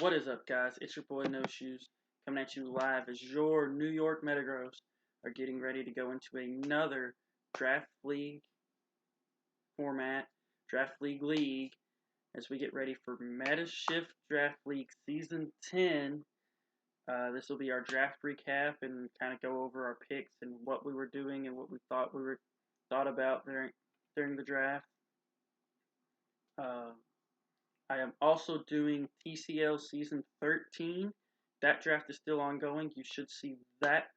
What is up, guys? It's your boy No Shoes coming at you live as your New York Metagross are getting ready to go into another draft league format, draft league, as we get ready for Meta Shift Draft League Season 10. This will be our draft recap and kind of go over our picks and what we were doing and what we thought about during the draft. Uh, I am also doing TCL Season 13. That draft is still ongoing. You should see that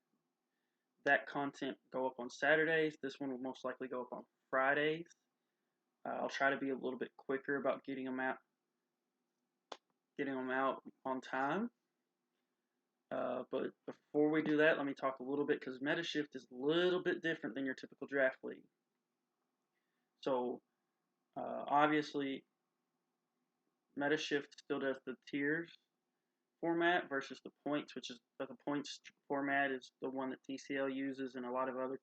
content go up on Saturdays. This one will most likely go up on Fridays. I'll try to be a little bit quicker about getting them out on time. But before we do that, let me talk a little bit because MetaShift is a little bit different than your typical draft league. So obviously, MetaShift still does the tiers format versus the points, which is the points format is the one that TCL uses and a lot of other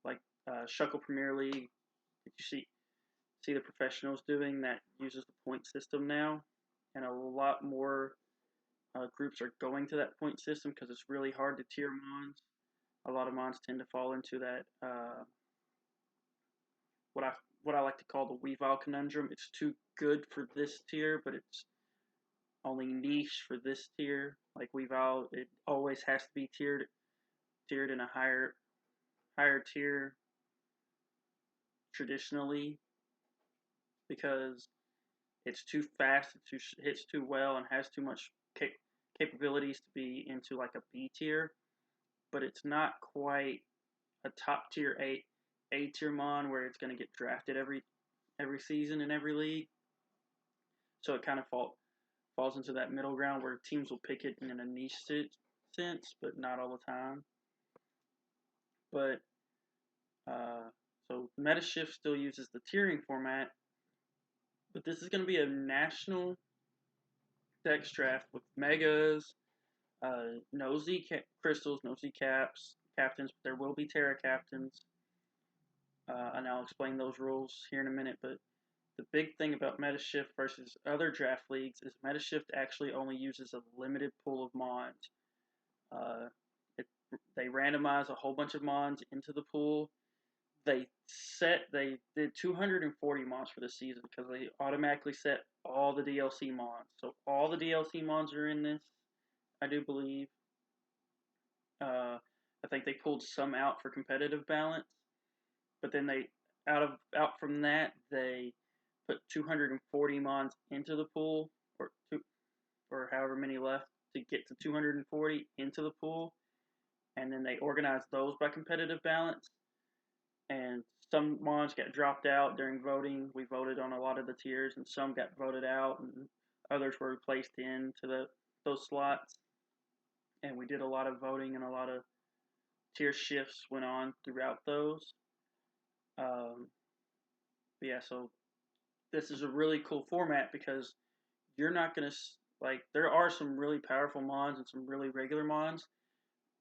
like Shuckle Premier League that you see the professionals doing that uses the point system now, and a lot more groups are going to that point system because it's really hard to tier mons. A lot of mons tend to fall into that what I like to call the Weavile conundrum. It's too good for this tier, but it's only niche for this tier. Like Weavile, it always has to be tiered in a higher tier traditionally because it's too fast, it hits too well, and has too much capabilities to be into like a B tier. But it's not quite a top tier A tier mon where it's going to get drafted every season in every league. So it kind of falls into that middle ground where teams will pick it in a niche sense, but not all the time. But so MetaShift still uses the tiering format, but this is going to be a national dex draft with megas, no Z crystals, no Z captains, but there will be Terra captains, and I'll explain those rules here in a minute. But the big thing about MetaShift versus other draft leagues is MetaShift actually only uses a limited pool of mons. They randomize a whole bunch of mons into the pool. They did 240 mons for the season because they automatically set all the DLC mons. So all the DLC mons are in this, I do believe. I think they pulled some out for competitive balance, but then they out from that they put 240 mons into the pool, or however many left to get to 240 into the pool, and then they organized those by competitive balance. And some mons got dropped out during voting. We voted on a lot of the tiers, and some got voted out, and others were placed into those slots. And we did a lot of voting, and a lot of tier shifts went on throughout those. Yeah, so this is a really cool format because you're not going to like. There are some really powerful mons and some really regular mons,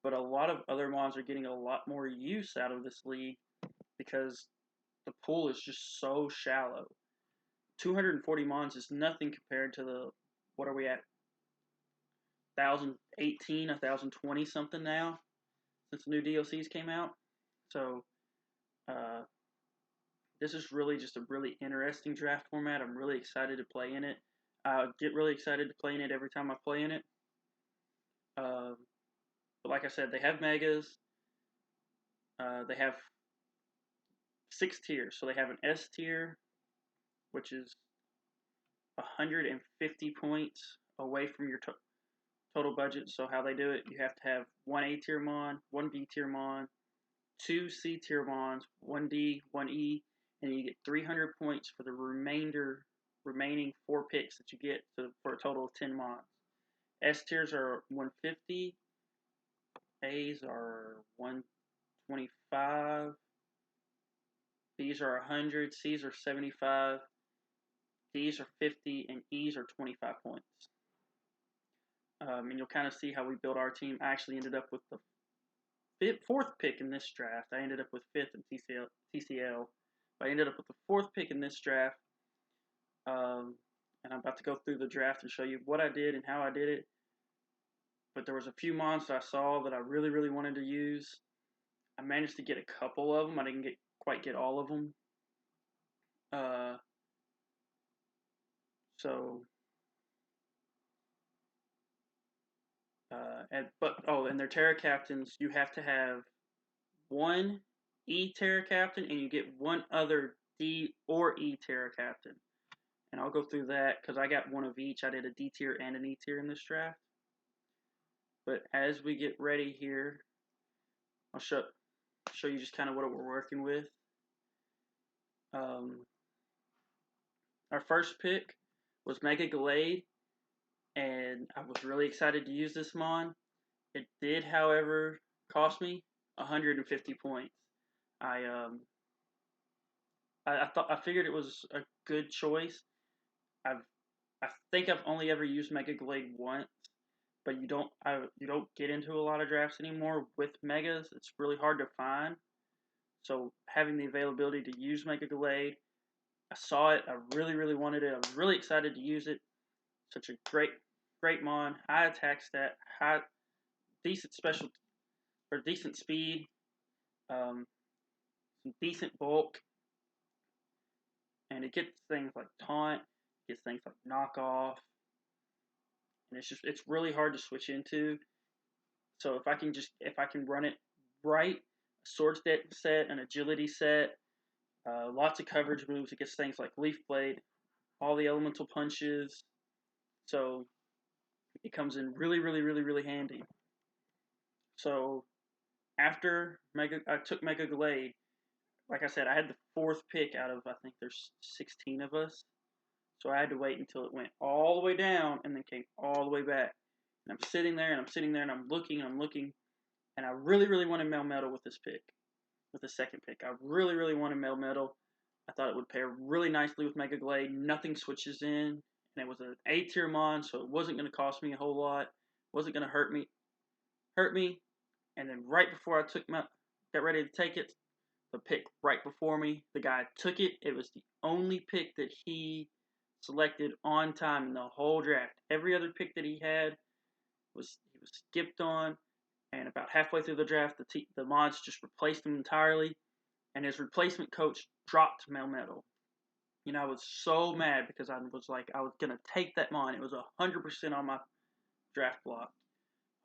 but a lot of other mons are getting a lot more use out of this league because the pool is just so shallow. 240 mons is nothing compared to what are we at? 1018, 1020 something now since the new DLCs came out. So uh, this is really just a really interesting draft format. I'm really excited to play in it. I get really excited to play in it every time I play in it. But like I said, they have megas. They have 6 tiers. So they have an S tier, which is 150 points away from your total budget. So how they do it, you have to have 1 A tier mon, 1 B tier mon, 2 C tier mons, 1 D, 1 E, and you get 300 points for the remaining 4 picks that you get for a total of 10 mons. S tiers are 150, A's are 125, B's are 100, C's are 75, D's are 50, and E's are 25 points. And you'll kind of see how we built our team. I actually ended up with the 4th pick in this draft. I ended up with 5th in TCL. But I ended up with the 4th pick in this draft. and I'm about to go through the draft and show you what I did and how I did it. But there was a few mons that I saw that I really, really wanted to use. I managed to get a couple of them. I didn't quite get all of them. Uh, so, and their Terra Captains, you have to have one E Terra Captain, and you get one other D or E Terra Captain. And I'll go through that because I got one of each. I did a D tier and an E tier in this draft. But as we get ready here, I'll show you just kind of what we're working with. Our first pick was Mega Glade, and I was really excited to use this mon. It did, however, cost me 150 points. I figured it was a good choice. I think I've only ever used Mega Glade once, but you don't get into a lot of drafts anymore with megas. It's really hard to find. So having the availability to use Mega Glade, I saw it. I really, really wanted it. I was really excited to use it. Such a great mon. High attack stat, decent special or decent speed, some decent bulk, and it gets things like taunt, gets things like knockoff, and it's really hard to switch into. So if I can run it right, sword set, an agility set, lots of coverage moves. It gets things like Leaf Blade, all the elemental punches. So it comes in really, really, really, really handy. So after I took Mega Glade. Like I said, I had the fourth pick out of, I think there's 16 of us. So I had to wait until it went all the way down and then came all the way back. And I'm sitting there and I'm sitting there and I'm looking, and I really, really wanted Melmetal with this pick, with the second pick. I really, really wanted Melmetal. I thought it would pair really nicely with Mega Glade. Nothing switches in, and it was an A tier mon, so it wasn't going to cost me a whole lot. It wasn't going to hurt me. And then right before I got ready to take it, the pick right before me, the guy took it. It was the only pick that he selected on time in the whole draft. Every other pick that he had was skipped on, and about halfway through the draft, the mods just replaced him entirely, and his replacement coach dropped Melmetal. You know, I was so mad because I was like, I was gonna take that mon. It was 100% on my draft block,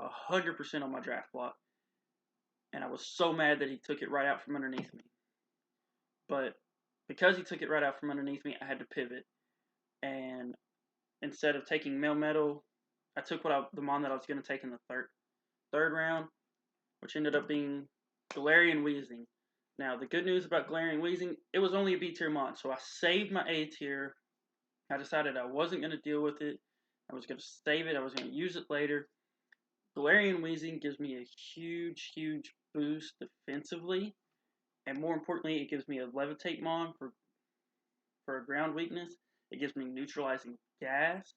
100% on my draft block, and I was so mad that he took it right out from underneath me. But because he took it right out from underneath me, I had to pivot. And instead of taking Melmetal, I took the mon that I was going to take in the third round, which ended up being Galarian Weezing. Now, the good news about Galarian Weezing, it was only a B tier mon, so I saved my A tier. I decided I wasn't going to deal with it. I was going to save it. I was going to use it later. Galarian Weezing gives me a huge, huge boost defensively. And more importantly, it gives me a Levitate mon for a ground weakness. It gives me neutralizing gas,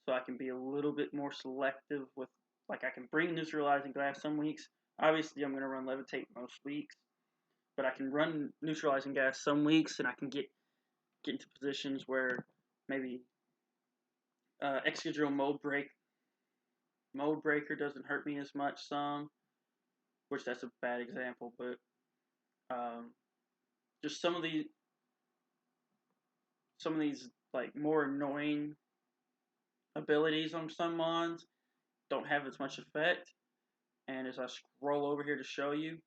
so I can be a little bit more selective with, like, I can bring neutralizing gas some weeks. Obviously, I'm going to run Levitate most weeks, but I can run neutralizing gas some weeks, and I can get into positions where maybe Excadrill Mode Breaker doesn't hurt me as much some, which that's a bad example, but just some of these like more annoying abilities on some mons don't have as much effect. And as I scroll over here to show you,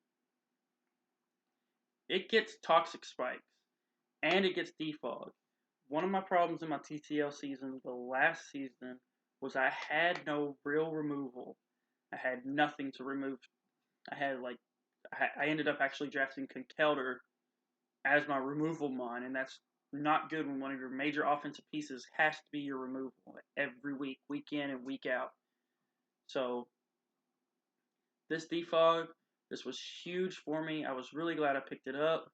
it gets Toxic Spikes and it gets Defog. One of my problems in my TTL season, the last season, was I had no real removal. I had nothing to remove. I ended up actually drafting Conkeldurr as my removal mon, and that's not good when one of your major offensive pieces has to be your removal every week, week in and week out. So this defog, this was huge for me. I was really glad I picked it up.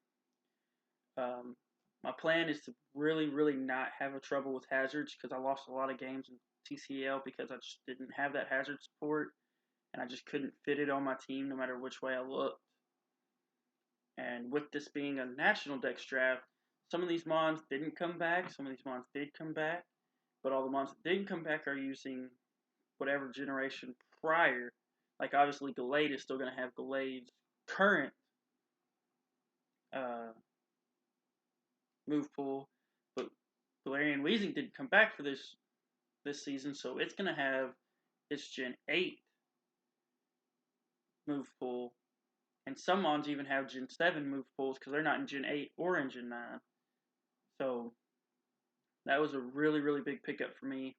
My plan is to really, really not have a trouble with hazards because I lost a lot of games in TCL because I just didn't have that hazard support, and I just couldn't fit it on my team no matter which way I looked. And with this being a national dex draft, some of these mons didn't come back, some of these mons did come back, but all the mons that didn't come back are using whatever generation prior. Like obviously Gallade is still going to have Gallade's current uh, move pool, but Galarian Weezing didn't come back for this season, so it's going to have its Gen 8 move pool, and some mons even have Gen 7 move pools because they're not in Gen 8 or in Gen 9. So that was a really, really big pickup for me.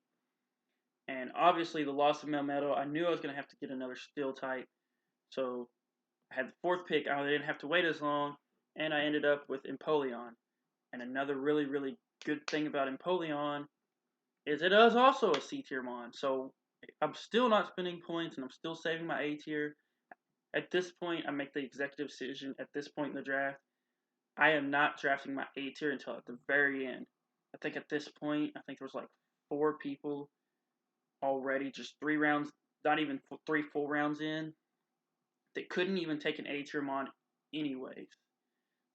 And obviously the loss of Melmetal, I knew I was going to have to get another Steel type. So I had the 4th pick, I didn't have to wait as long, and I ended up with Empoleon. And another really, really good thing about Empoleon is it is also a C tier mon. So I'm still not spending points, and I'm still saving my A tier. At this point, I make the executive decision at this point in the draft. I am not drafting my A tier until at the very end. I think at this point, I think there was like 4 people already, just 3 rounds, not even 3 full rounds in, that couldn't even take an A tier mon anyways.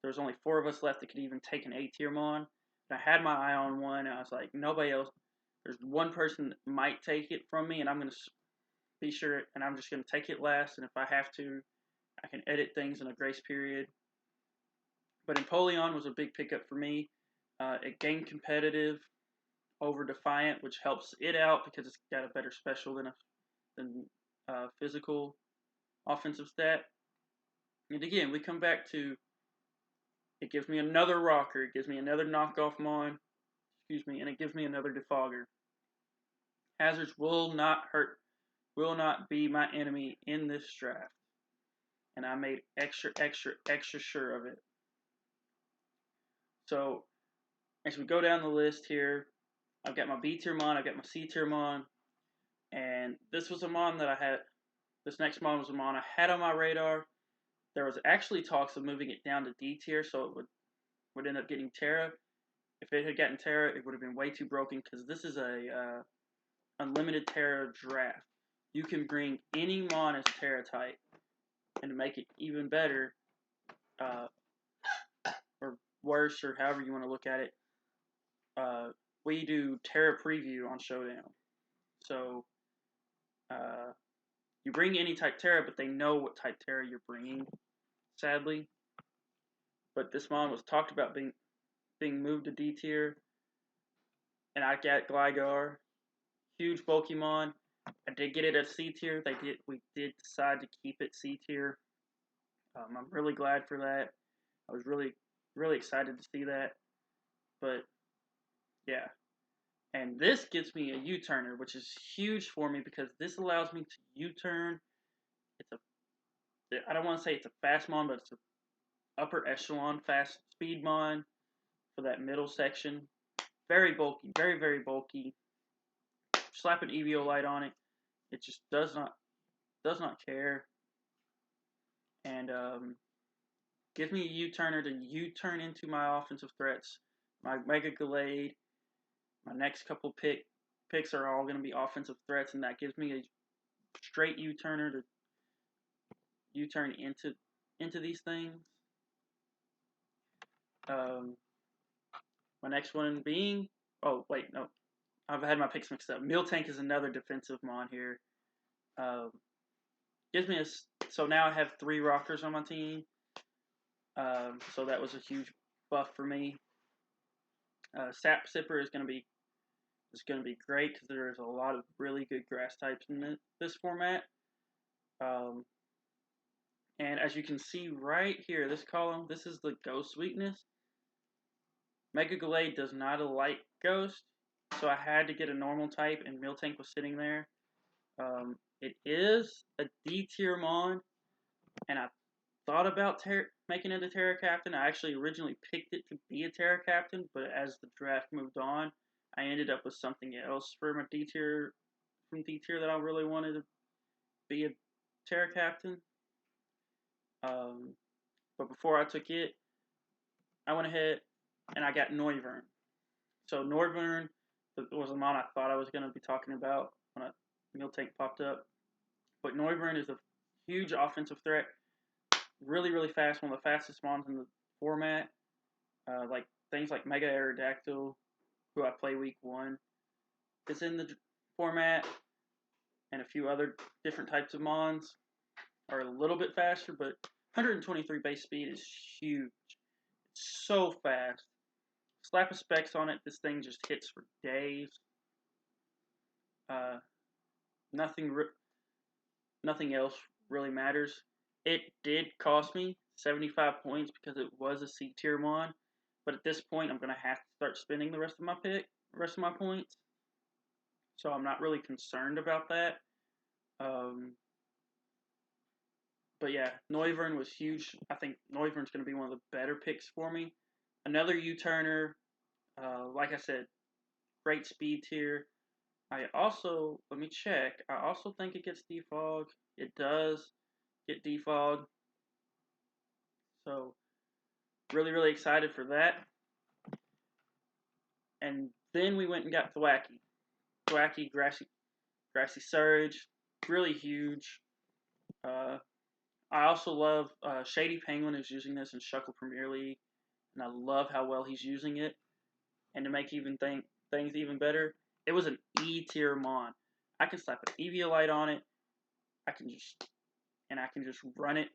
There was only 4 of us left that could even take an A tier mon. And I had my eye on one, and I was like, nobody else. There's one person that might take it from me, and I'm going to be sure, and I'm just going to take it last, and if I have to, I can edit things in a grace period. But Empoleon was a big pickup for me. It gained competitive over Defiant, which helps it out because it's got a better special than physical offensive stat. And again, we come back to it gives me another rocker, it gives me another knockoff mon, and it gives me another defogger. Hazards will not be my enemy in this draft. And I made extra sure of it. So, as we go down the list here, I've got my B tier mon, I've got my C tier mon, and this was a mon that I had. This next mon was a mon I had on my radar. There was actually talks of moving it down to D tier, so it would end up getting Terra. If it had gotten Terra, it would have been way too broken because this is a unlimited Terra draft. You can bring any mon as Terra type, and to make it even better, or worse, or however you want to look at it, we do Terra preview on Showdown. So you bring any type Terra, but they know what type Terra you're bringing, sadly. But this mon was talked about being moved to D tier, and I got Gligar, huge bulky mon. I did get it at C tier. We did decide to keep it C tier. I'm really glad for that. I was really, really excited to see that. But yeah, and this gives me a U-turner, which is huge for me because this allows me to U-turn. I don't want to say it's a fast mon, but it's an upper echelon fast speed mon for that middle section. Very bulky, very, very bulky. Slap an Eviolite on it. It just does not care. And gives me a U-turner to U-turn into my offensive threats. My Mega Gallade, my next couple picks are all going to be offensive threats, and that gives me a straight U-turner to U-turn into these things. My next one being, oh wait, no, I've had my picks mixed up. Miltank is another defensive mon here. Gives me so now I have 3 rockers on my team. So that was a huge buff for me. Sap Sipper is going to be great because there is a lot of really good grass types in this format. And as you can see right here, this column, this is the Ghost weakness. Mega Gallade does not like Ghost, so I had to get a normal type, and Miltank was sitting there. It is a D tier mon, and I thought about making it a Terra Captain. I actually originally picked it to be a Terra Captain, but as the draft moved on, I ended up with something else for my D tier that I really wanted to be a Terra Captain. But before I took it, I went ahead and I got Noivern. So Noivern was the mon I thought I was going to be talking about when Miltank popped up. But Noivern is a huge offensive threat. Really, really fast. One of the fastest mons in the format. Like things like Mega Aerodactyl, who I play week 1. is in the format, and a few other different types of mons are a little bit faster, but 123 base speed is huge. It's so fast. Slap a specs on it, this thing just hits for days. Nothing else really matters. It did cost me 75 points because it was a C tier mon, but at this point I'm gonna have to start spending the rest of my points. So I'm not really concerned about that. But yeah, Noivern was huge. I think Noivern's going to be one of the better picks for me. Another U-turner, like I said, great speed tier. I also, let me check, I also think it gets defog. It does get defog. So, really, really excited for that. And then we went and got Thwacky. Thwacky, Grassy Surge, really huge. I also love Shady Penguin is using this in Shuckle Premier League, and I love how well he's using it. And to make things even better, it was an E tier mon. I can slap an Eviolite on it. I can just run it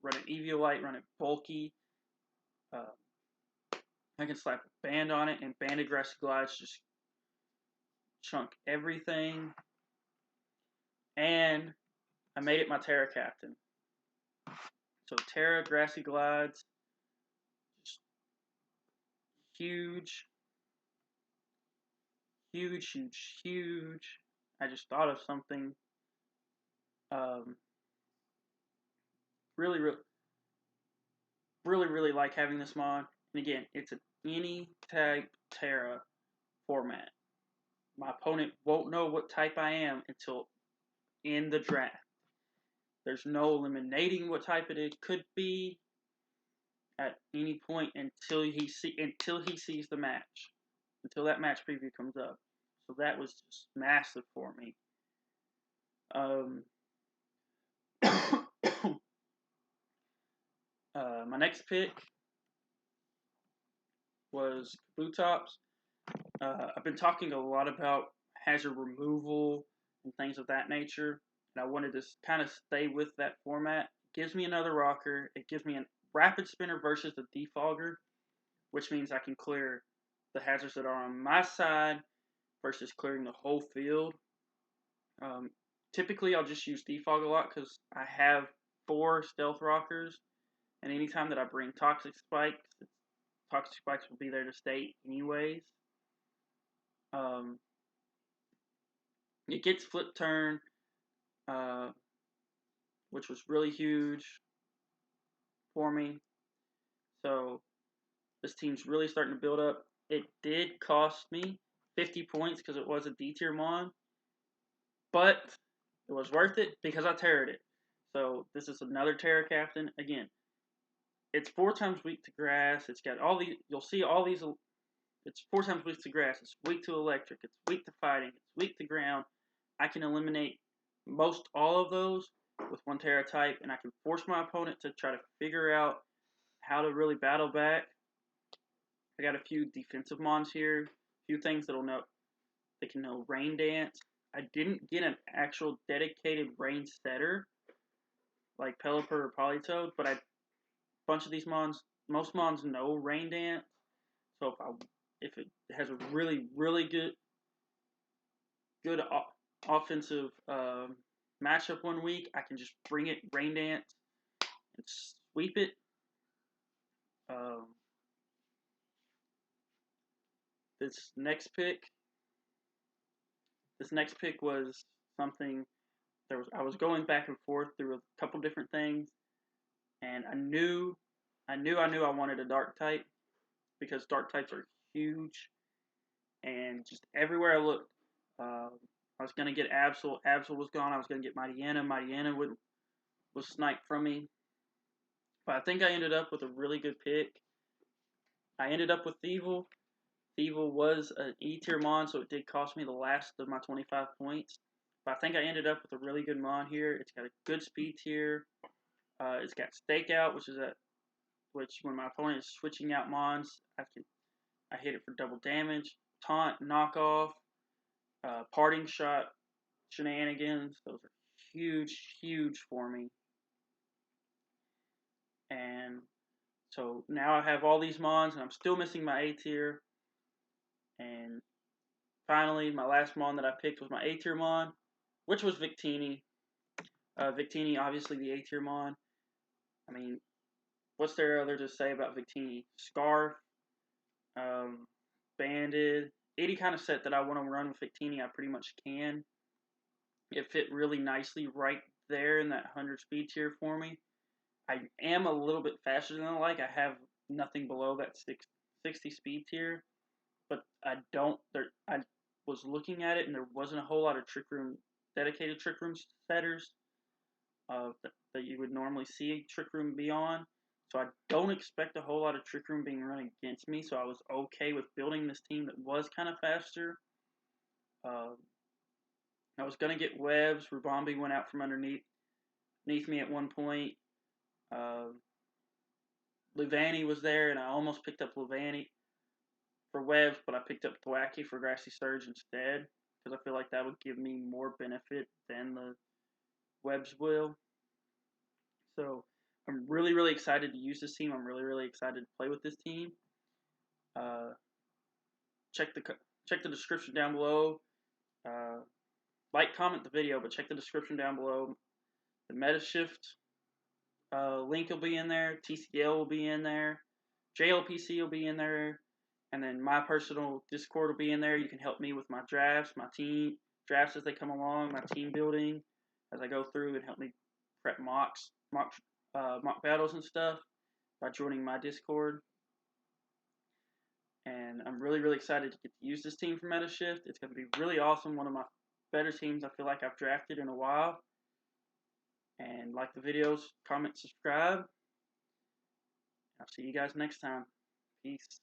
run an Eviolite, run it bulky. I can slap a band on it, and Banded Grassy Glides just chunk everything. And I made it my Terra Captain. So Terra Grassy Glides, just huge. I just thought of something. Really, really like having this mod. And again, it's an any type Terra format. My opponent won't know what type I am until in the draft. There's no eliminating what type it could be at any point until he sees the match, until that match preview comes up. So that was just massive for me. My next pick was Kabutops. I've been talking a lot about hazard removal and things of that nature, and I wanted to kind of stay with that format. It gives me another rocker. It gives me a rapid spinner versus the defogger, which means I can clear the hazards that are on my side versus clearing the whole field. Typically, I'll just use defog a lot because I have 4 stealth rockers, and anytime that I bring toxic spikes will be there to stay anyways. It gets flip turn, which was really huge for me. So this team's really starting to build up. It did cost me 50 points because it was a D tier mon, but it was worth it because I terrored it. So this is another Terra Captain. Again, it's 4 times weak to grass. It's got all these. You'll see all these. It's 4 times weak to grass. It's weak to electric. It's weak to fighting. It's weak to ground. I can eliminate most all of those with 1 Terra type, and I can force my opponent to try to figure out how to really battle back. I got a few defensive mons here, a few things that'll know. They can know Rain Dance. I didn't get an actual dedicated rain setter like Pelipper or Politoed, but a bunch of these mons, most mons know Rain Dance. So if it has a really good offensive matchup one week, I can just bring it Rain Dance and sweep it. This next pick was something. I was going back and forth through a couple different things, and I knew I wanted a dark type because dark types are huge, and just everywhere I looked, I was gonna get Absol. Absol was gone. I was gonna get Mightyena. Mightyena was sniped from me, but I think I ended up with a really good pick. I ended up with Thievul. Thievul was an E tier mon, so it did cost me the last of my 25 points. But I think I ended up with a really good mon here. It's got a good speed tier. It's got Stakeout, which when my opponent is switching out mons, I hit it for double damage. Taunt, Knockoff. parting shot shenanigans. Those are huge, huge for me. And so now I have all these mons, and I'm still missing my A tier. And finally, my last mon that I picked was my A tier mon, which was Victini. Victini, obviously the A tier mon. I mean, what's there other to say about Victini? Scarf, banded, any kind of set that I want to run with Victini, I pretty much can. It fit really nicely right there in that 100 speed tier for me. I am a little bit faster than I like. I have nothing below that 60 speed tier, but I don't. I was looking at it, and there wasn't a whole lot of dedicated trick room setters that you would normally see a trick room be on. So I don't expect a whole lot of trick room being run against me. So I was okay with building this team that was kind of faster. I was gonna get webs. Rubambi went out from underneath me at one point. Luvani was there, and I almost picked up Luvani for webs, but I picked up Thwacky for Grassy Surge instead because I feel like that would give me more benefit than the webs will. So I'm really, really excited to use this team. I'm really, really excited to play with this team. Check the description down below. Like, comment the video, but check the description down below. The MetaShift link will be in there. TCL will be in there. JLPC will be in there. And then my personal Discord will be in there. You can help me with my drafts, my team drafts as they come along, my team building as I go through, and help me prep mock battles and stuff by joining my Discord. And I'm really, really excited to get to use this team for MetaShift. It's going to be really awesome. One of my better teams I feel like I've drafted in a while. And like the videos, comment, subscribe. I'll see you guys next time. Peace.